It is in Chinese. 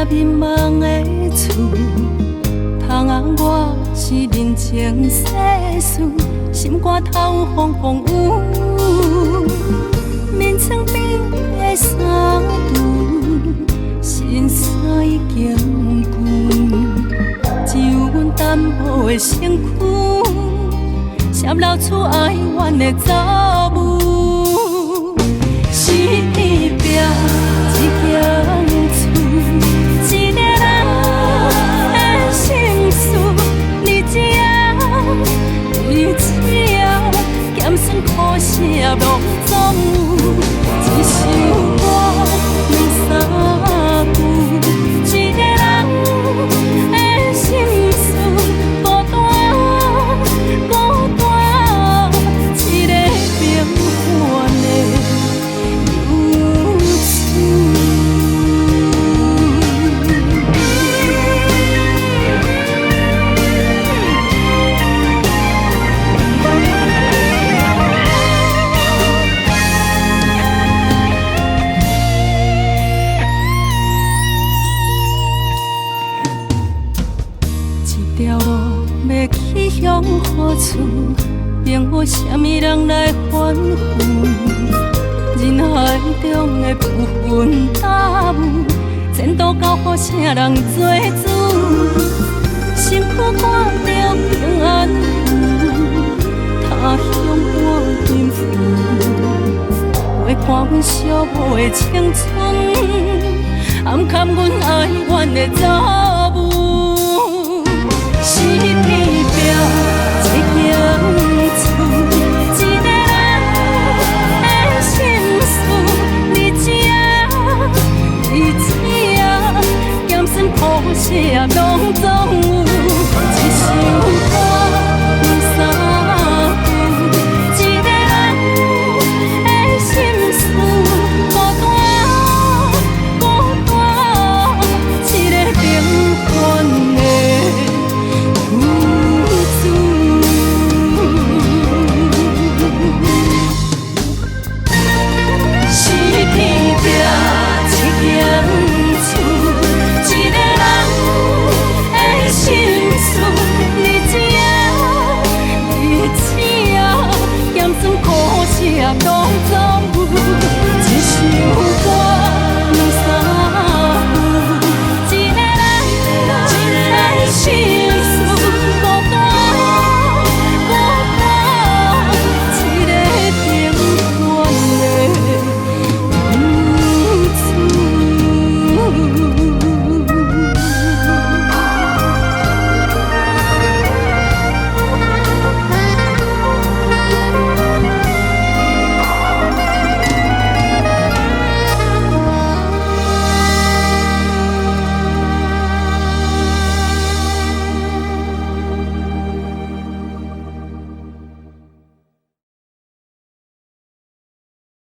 迷茫的厝，窗仔我是人情世事，心肝透风风雨。面床边的衫揬，心酸已经旧，只有阮单薄的身躯，闪流出哀怨的造物。死壁一间厝，一个人的心事，日子啊，日子啊，咸酸苦涩拢总有。一首歌，两三句，一个人的心事，孤单，孤单，一个平凡的。向何处？凭我什么人来反复？人海中的浮云搭雾，前途交予啥人做主？身躯看着平安符，他乡半幸福。陪看阮小无的青春，暗藏阮哀怨的造物。死壁壁一间厝，一个人的心事，日子啊，日子啊，咸酸苦涩拢总有。一首